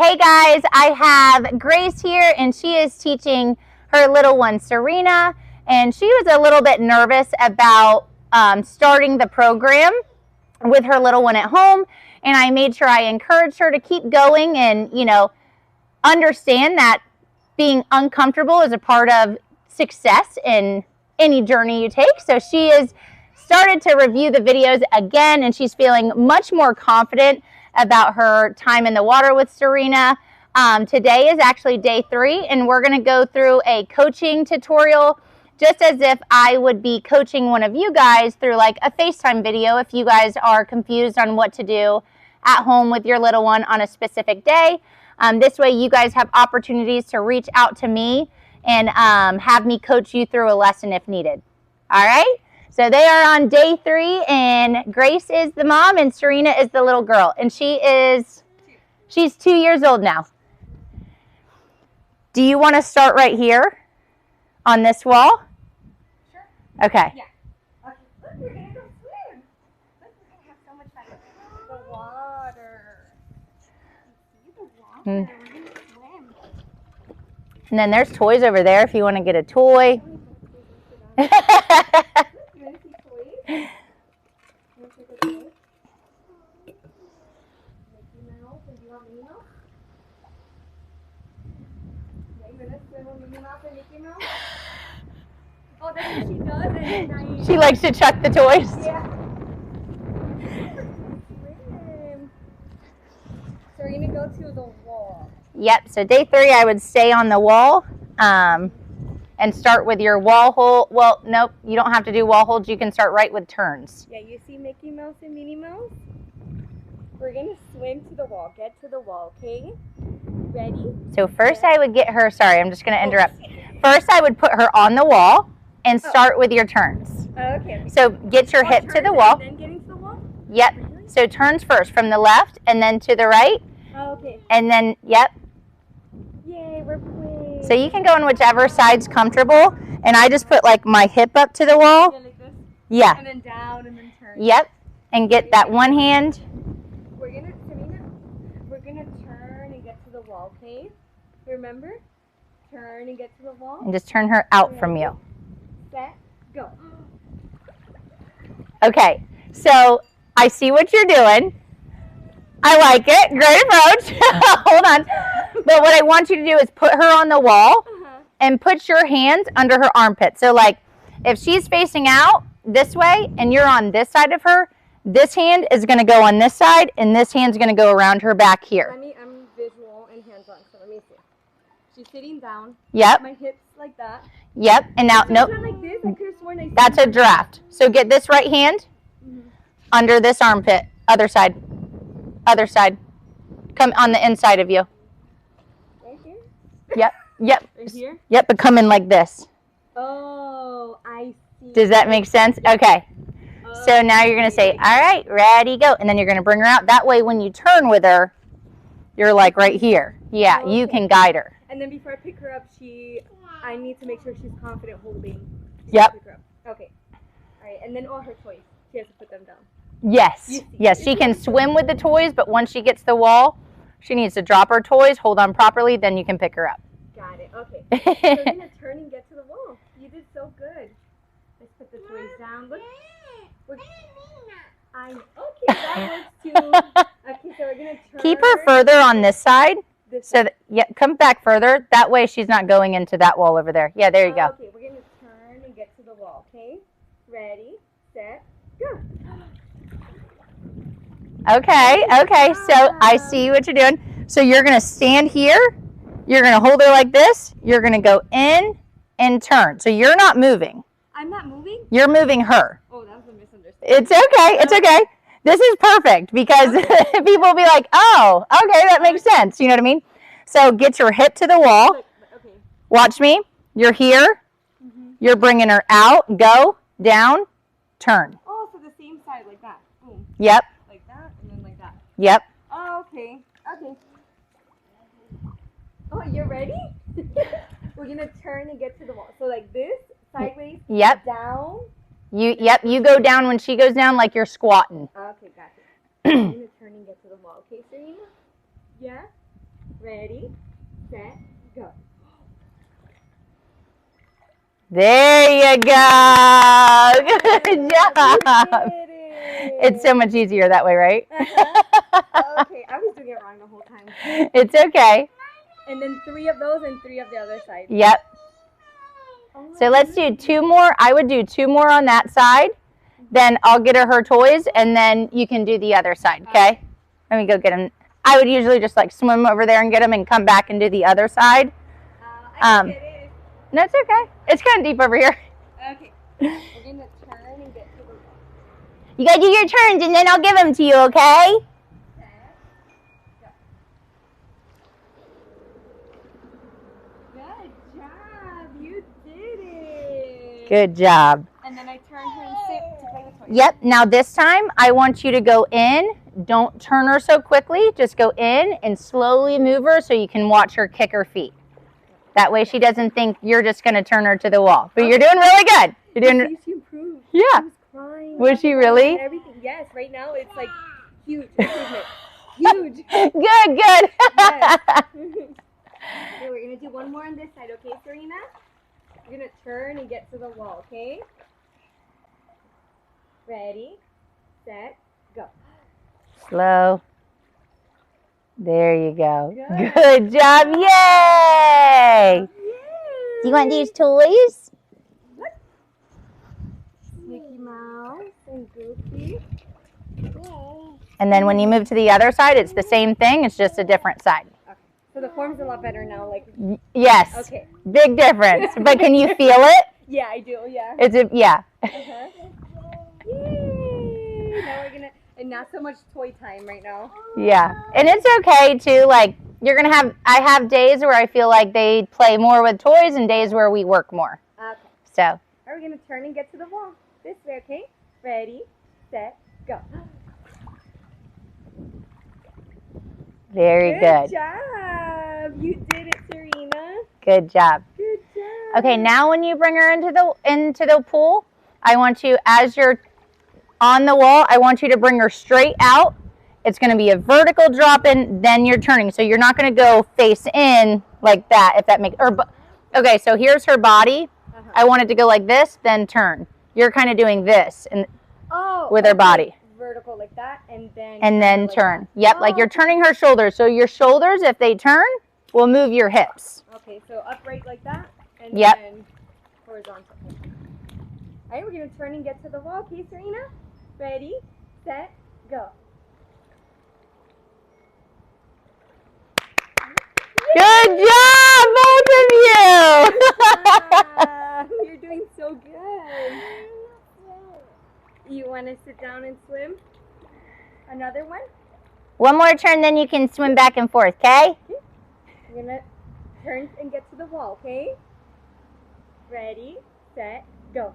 Hey guys, I have Grace here and she is teaching her little one Serena, and she was a little bit nervous about starting the program with her little one at home, and I made sure I encouraged her to keep going and, you know, understand that being uncomfortable is a part of success in any journey you take. So she has started to review the videos again, and she's feeling much more confident about her time in the water with Serena. Today is actually day 3, and we're going to go through a coaching tutorial just as if I would be coaching one of you guys through like a FaceTime video if you guys are confused on what to do at home with your little one on a specific day. This way you guys have opportunities to reach out to me and have me coach you through a lesson if needed. All right? So they are on day 3, and Grace is the mom and Serena is the little girl. And she's 2 years old now. Do you want to start right here on this wall? Sure. Okay. Yeah. Okay. Look, we're going to go swim. Look, we're going to have so much fun. The water. See the water. We're going to swim. And then there's toys over there if you want to get a toy. You want to see toys? You want to take a toy? Mickey Mouse. And do you want Minnie Mouse? Yeah, you want to swim with Minnie Mouse and Mickey Mouse? Oh, that's what she does. And nice. She likes to chuck the toys. Yeah. Swim. So we're going to go to the wall. Yep, so day 3 I would stay on the wall and start with your wall hold. Well, nope, you don't have to do wall holds. You can start right with turns. Yeah, you see Mickey Mouse and Minnie Mouse? We're going to swim to the wall. Get to the wall, okay? Ready? So first I would get her, sorry, I'm just going to interrupt. First I would put her on the wall and start with your turns. Okay. So get your hip to the wall. Then getting to the wall? Yep, so turns first from the left and then to the right. Okay. And then, yep. Yay, we're playing. So you can go on whichever side's comfortable. And I just put like my hip up to the wall. Yeah, like this? Yeah. And then down and then turn. Yep. And get that one hand. We're going to, Serena, we're going to turn and get to the wall, okay? Remember? Turn and get to the wall. And just turn her out from you. Set, go. Okay. So I see what you're doing. I like it. Great approach. Hold on. But what I want you to do is put her on the wall and put your hands under her armpit. So like if she's facing out this way and you're on this side of her, this hand is going to go on this side and this hand's going to go around her back here. I'm visual and hands-on, so let me see. She's sitting down. Yep. My hips like that. Yep. And now, So nope. it's not like this. I could have sworn I That's a draft. So get this right hand under this armpit. Other side. Other side. Come on the inside of you. Right here? Yep. Yep. Right here? Yep, but come in like this. Oh, I see. Does that make sense? Okay. So now you're going to say, all right, ready, go. And then you're going to bring her out. That way when you turn with her, you're like right here. Yeah, you can guide her. And then before I pick her up, I need to make sure she's confident holding. Yep. Pick her up. Okay. All right, and then all her toys. She has to put them down. Yes. Yes, she can swim with the toys, but once she gets to the wall, she needs to drop her toys, hold on properly, then you can pick her up. Got it. Okay. So we're going to turn and get to the wall. You did so good. Let's put the toys down. Look. Okay, that works too. Okay, so we're going to turn. Keep her further on this side. This So, yeah, come back further. That way she's not going into that wall over there. Yeah, there you go. Okay, we're going to turn and get to the wall, okay? Ready, set, go. Okay, okay, so I see what you're doing. So you're going to stand here. You're going to hold her like this. You're going to go in and turn. So you're not moving. I'm not moving? You're moving her. Oh, that was a misunderstanding. It's okay. It's okay. This is perfect because people will be like, oh, okay, that makes sense. You know what I mean? So get your hip to the wall. Okay. Watch me. You're here. You're bringing her out. Go, down, turn. Oh, so the same side, like that. Boom. Yep. Like that, and then like that. Yep. Oh, okay. Okay. Oh, you're ready? We're going to turn and get to the wall. So like this, sideways, Yep. down. You go down when she goes down like you're squatting. Okay, got it. I'm going to turn and get to the wall. Okay, Serena? Yeah? Ready, set, go. There you go. Good job. You did it. It's so much easier that way, right? Okay, I was doing it wrong the whole time. It's okay. And then 3 of those and 3 of the other side. Yep. Oh my So let's do 2 more. I would do 2 more on that side. Then I'll get her toys, and then you can do the other side, okay? Let me go get them. I would usually just like swim over there and get them and come back and do the other side. I get it. No, it's okay. It's kind of deep over here. Okay. We're going to turn and get to the wall. You got to do your turns, and then I'll give them to you, okay? Set, go. Good job. You did it. Good job. And then I turn her and sit to play with toys. Yep. Now this time, I want you to go in. Don't turn her so quickly. Just go in and slowly move her so you can watch her kick her feet. That way she doesn't think you're just going to turn her to the wall. But you're doing really good. You're doing. She improved. Yeah. She was crying. Was she really? And everything. Yes. Right now it's like huge improvement. Huge. Good, good. Yes. Okay, we're gonna do one more on this side, okay, Serena? We're gonna turn and get to the wall, okay? Ready, set, go. Slow. There you go. Good. Good job. Yay! Do you want these toys? What? Mickey Mouse and Goofy. Yay. And then when you move to the other side, it's the same thing. It's just a different side. Okay, so the form's a lot better now, like. Yes. Okay. Big difference. But can you feel it? Yeah, I do. Yeah. Yeah. Uh-huh. Yay! Now we're gonna, and not so much toy time right now. Yeah. And it's okay too. Like I have days where I feel like they play more with toys and days where we work more. Okay. So. Are we gonna turn and get to the wall? This way, okay? Ready, set, go. Very good. Good job. You did it, Serena. Good job. Good job. Okay, now when you bring her into the pool, I want you, as you're on the wall, I want you to bring her straight out. It's going to be a vertical drop in, then you're turning. So you're not going to go face in like that, if that makes, okay, so here's her body. I want it to go like this, then turn. You're kind of doing this and with her body. Vertical like that, and then like turn. that. Yep, like you're turning her shoulders. So your shoulders, if they turn, will move your hips. Okay, so upright like that, and Yep. then horizontal. All right, we're going to turn and get to the wall. Okay, Serena? Ready, set, go. Good job, both of you. You're doing so good. You want to sit down and swim? Another one? One more turn, then you can swim back and forth, okay? We're going to turn and get to the wall, okay? Ready, set, go.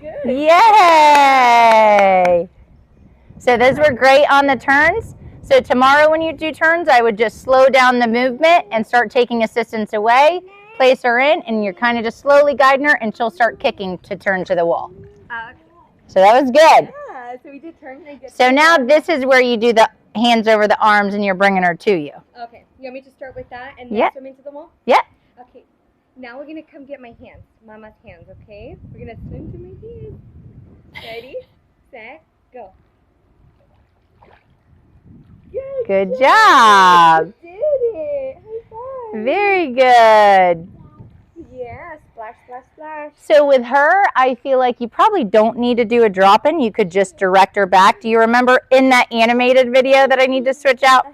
Good. Yay! So those were great on the turns. So tomorrow when you do turns, I would just slow down the movement and start taking assistance away, place her in, and you're kind of just slowly guiding her, and she'll start kicking to turn to the wall. Okay. So that was good. Yeah, so we did turn and get So to the now wall. this is where you do the hands over the arms and you're bringing her to you. Okay, you want me to start with that and then Yeah. swim into the wall? Yeah. Okay, now we're going to come get my hands, Mama's hands, okay? We're going to swim to my hands. Ready, set, go. Good job. You did it. High five. Very good. Yeah, splash, splash, splash. So with her, I feel like you probably don't need to do a drop-in. You could just direct her back. Do you remember in that animated video that I need to switch out?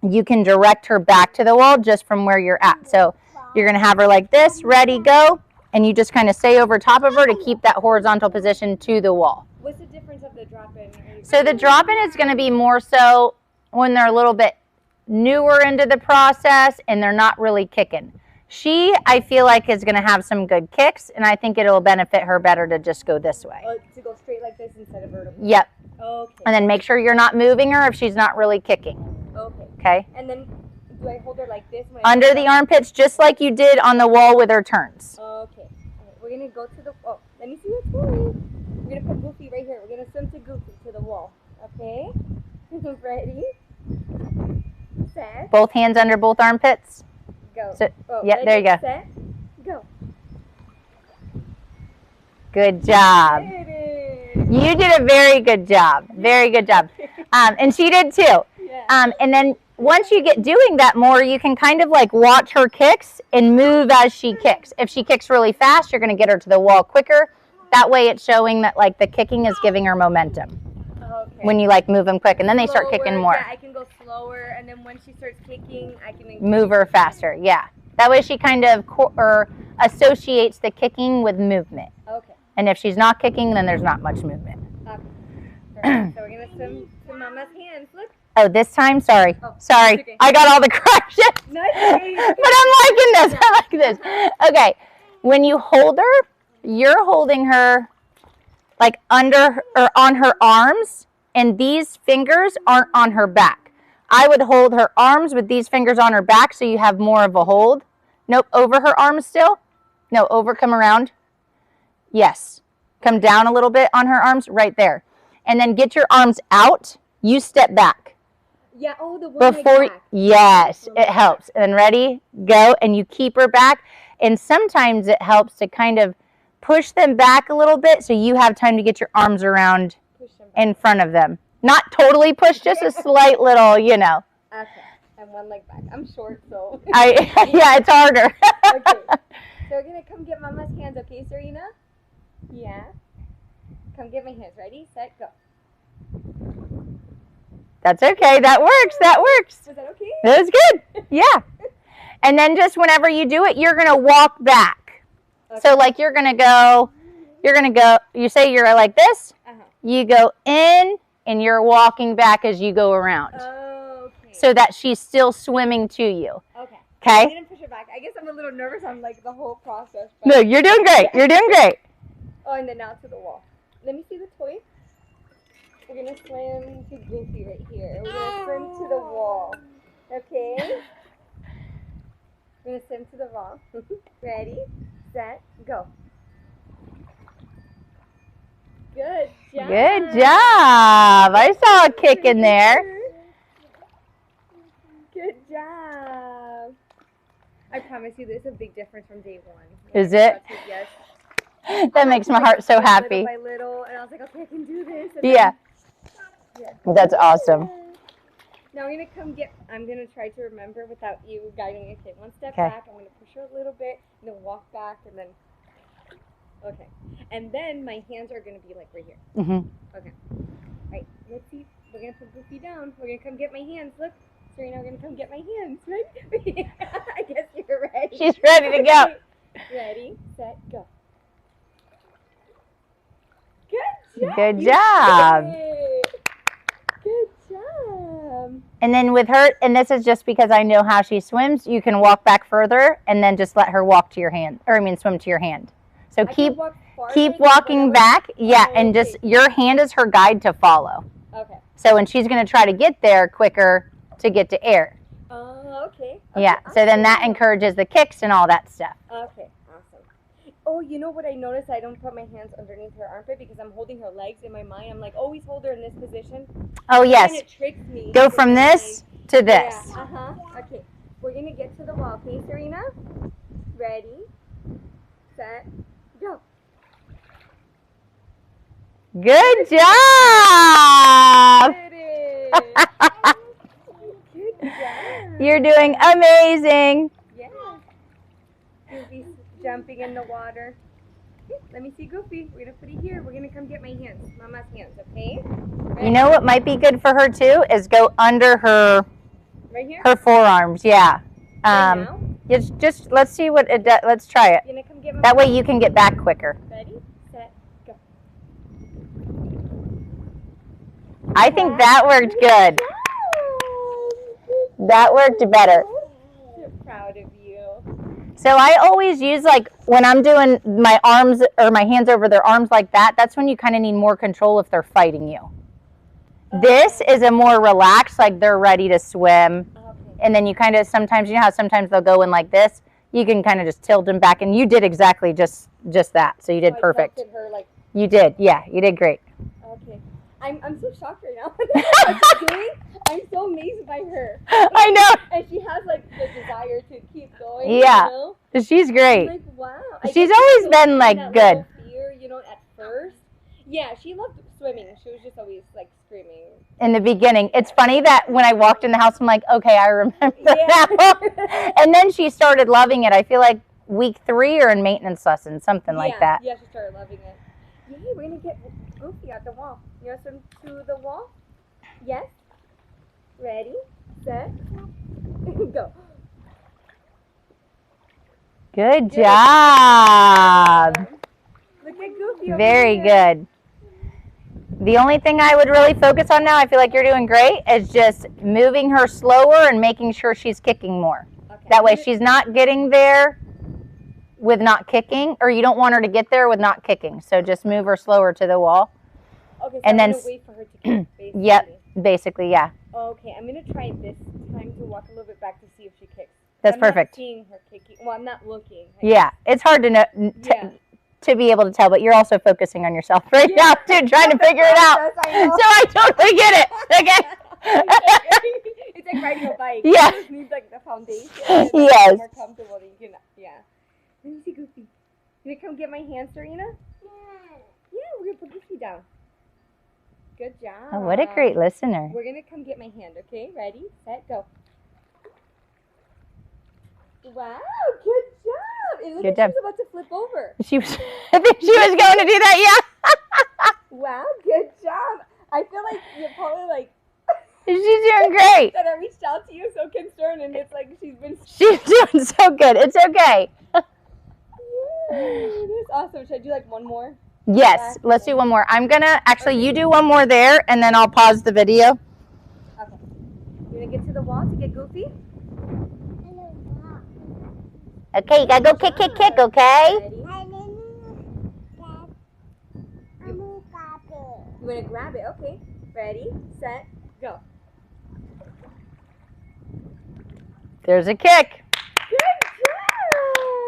You can direct her back to the wall just from where you're at. So you're going to have her like this, ready, go, and you just kind of stay over top of her to keep that horizontal position to the wall. What's the difference of the drop-in? So the drop-in is going to be more so when they're a little bit newer into the process and they're not really kicking. She, I feel like, is going to have some good kicks, and I think it'll benefit her better to just go this way. To go straight like this instead of vertical. Yep. Okay. And then make sure you're not moving her if she's not really kicking. Okay. Okay? And then do I hold her like this? When I Under hold the her? armpits, just like you did on the wall with her turns. Okay. All right. We're going to go to the... Oh, let me see what's going. We're going to put Goofy right here. We're going to swim to Goofy to the wall. Okay? Ready? Set. Both hands under both armpits. Go. So, Oh, yeah, ready, there you go. Set. Go. Good job. It is. You did a very good job. Very good job. And she did too. Yeah. And then once you get doing that more, you can kind of like watch her kicks and move as she kicks. If she kicks really fast, you're going to get her to the wall quicker. That way it's showing that like the kicking is giving her momentum Okay. when you like move them quick. And then they start kicking Slower, more. Yeah, I can go slower, and then when she starts kicking, I can Move her faster. Yeah. That way she kind of or associates the kicking with movement. Okay. And if she's not kicking, then there's not much movement. Okay. Perfect. So we're gonna swim to Mama's hands. Look. Oh, this time? Sorry. Oh, Sorry. it's okay. I got all the corrections. No, it's okay. But I'm liking this. I like this. Okay. When you hold her, you're holding her like under or on her arms, and these fingers aren't on her back. I would hold her arms with these fingers on her back so you have more of a hold. Nope, over her arms still. No, over, come around. Yes. Come down a little bit on her arms, right there. And then get your arms out. You step back. Yeah. Oh, the one Before, like that. yes, it helps. And ready, go, and you keep her back. And sometimes it helps to kind of push them back a little bit so you have time to get your arms around Push them back. in front of them. Not totally push, just a slight little, you know. Okay. And one leg back. I'm short, so. Yeah, it's harder. Okay. So we're gonna come get Mama's hands, okay, Serena? Yeah. Come get my hands. Ready, set, go. That's okay. That works. That works. Was that okay? That was good. Yeah. And then just whenever you do it, you're going to walk back. So like you're going to go, you say you're like this, you go in and you're walking back as you go around. Okay. So that she's still swimming to you. Okay. Okay? I didn't push her back. I guess I'm a little nervous on like the whole process. But... No, you're doing great. You're doing great. Oh, and then now to the wall. Let me see the toy. We're gonna swim to Goofy right here. We're gonna swim to the wall. Okay? We're gonna swim to the wall. Ready, set, go. Good job. Good job. I saw a kick in there. Good job. I promise you there's a big difference from day one. Is it? Yes. That makes my heart so happy. Little by little, and I was like, okay, I can do this. And Yeah. then, That's awesome. Now I'm gonna try to remember without you guiding me. Okay, one step Okay. back. I'm gonna push her a little bit, and then walk back, and then. Okay, and then my hands are gonna be like right here. Mhm. Okay. All right. Let's see. We're gonna put Goofy down. We're gonna come get my hands. Look, Serena. We're gonna come get my hands. Right? I guess you're ready. She's ready to go. Ready, set, go. Good job. Good You job. did it. Good job. And then with her, and this is just because I know how she swims, you can walk back further and then just let her walk to your hand, swim to your hand. So I can keep walk farther keep than walking whatever- back. Yeah, Oh, and just okay. your hand is her guide to follow. Okay. So when she's going to try to get there quicker to get to air. Okay. Yeah. So then that awesome. encourages the kicks and all that stuff. Okay, awesome. Oh, you know what I noticed? I don't put my hands underneath her armpit because I'm holding her legs in my mind. I'm like, always hold her in this position. Oh yes. And it tricks me. Go from this to this. Yeah, okay. We're going to get to the wall. Okay, Serena? Ready, set, go. Good job. Did it. Good job. You're doing amazing. Yeah. Goofy's jumping in the water. Okay, let me see Goofy. We're going to put it here. We're going to come get my hands. Mama's hands, okay? You know what might be good for her too is go under her Right here? forearms. Yeah. Right now? Just let's see what it does. Let's try it. You going to come get my That way you can get back quicker. Ready, set, go. I think that worked good. That worked better. So proud of you. So I always use like when I'm doing my arms or my hands over their arms like that, that's when you kind of need more control if they're fighting you. This is a more relaxed, like they're ready to swim. Okay. And then you kind of sometimes, you know how sometimes they'll go in like this? You can kind of just tilt them back, and you did exactly just that. So you did So I perfect. tilted her like, You did. Yeah, you did great. okay. I'm so shocked right now. What she's doing, I'm so amazed by her. I know. And she has like the desire to keep going. Yeah. You know? She's great. Like, wow. She's always been like that good. little fear, you know, at first. Yeah, she loved swimming. She was just always like screaming. In the beginning. It's funny that when I walked in the house, I'm like, okay, I remember Yeah. now. And then she started loving it. I feel like week 3 or in maintenance lessons, something like that. Yeah, she started loving it. Yay, we're going to get Goofy at the wall. You want to swim to the wall? Yes? Ready? Set? Go. Good job. Look at Goofy over Very here. good. The only thing I would really focus on now, I feel like you're doing great, is just moving her slower and making sure she's kicking more. Okay. That way she's not getting there with not kicking, or you don't want her to get there with not kicking. So just move her slower to the wall. Okay, so and I'm then going to wait for her to kick, basically. Yep, basically, yeah. Okay, I'm going to try this time to walk a little bit back to see if she kicks. That's I'm perfect. Not seeing her kicking. Well, I'm not looking. Yeah, it's hard to know Yeah. to be able to tell, but you're also focusing on yourself right Yeah. now too, trying to figure it out. I know. So I totally get it. Okay. It's like riding a bike. Yeah. It just needs like the foundation. And it's Yes. more comfortable than you can. Yeah. Let me see Goofy. Can you come get my hand, Serena? Yeah, we're gonna put Goofy down. Good job. Oh, what a great listener. We're gonna come get my hand. Okay, ready, set, go. Wow, good job. It looks Good like job. she's about to flip over. She was. I think she was going to do that. Yeah. Wow, good job. I feel like you're probably like She's doing great. that I reached out to you so concerned, and it's like she's been. She's doing so good. It's okay. Yay, that's awesome. Should I do like one more? Yes. Let's do one more. I'm gonna actually. You do one more there, and then I'll pause the video. Okay. You're gonna get to the wall to get Goofy. Okay, you gotta go kick, kick, kick. Okay. Ready? You wanna grab it? Okay. Ready, set, go. There's a kick.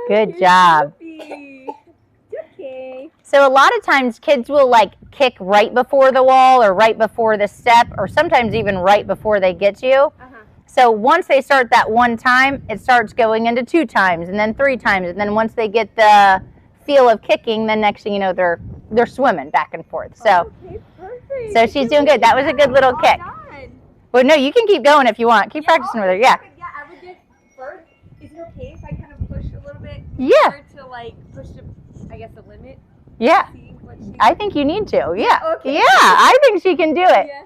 Good job. Good job. Goofy. Okay. So a lot of times kids will like kick right before the wall or right before the step, or sometimes even right before they get you. Uh-huh. So once they start that one time, it starts going into 2 times and then 3 times. And then once they get the feel of kicking, then next thing you know, they're swimming back and forth. So, Okay, perfect. so she's doing good. That was a good little Well kick. done. Well, no, you can keep going if you want. Keep practicing with her. Yeah. Yeah, I would get first. Is it okay if I kind of push a little bit? Yeah. Her to like push the, I guess, the limit. Yeah. See what she. I think you need to. Yeah. Okay. Yeah. I think she can do it. Yeah.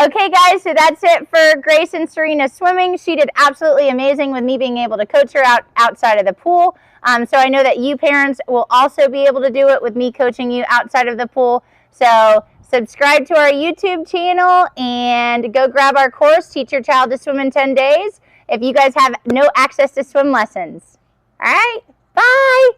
Okay, guys, so that's it for Grace and Serena swimming. She did absolutely amazing with me being able to coach her outside of the pool. So I know that you parents will also be able to do it with me coaching you outside of the pool. So subscribe to our YouTube channel and go grab our course, Teach Your Child to Swim in 10 Days, if you guys have no access to swim lessons. All right, bye.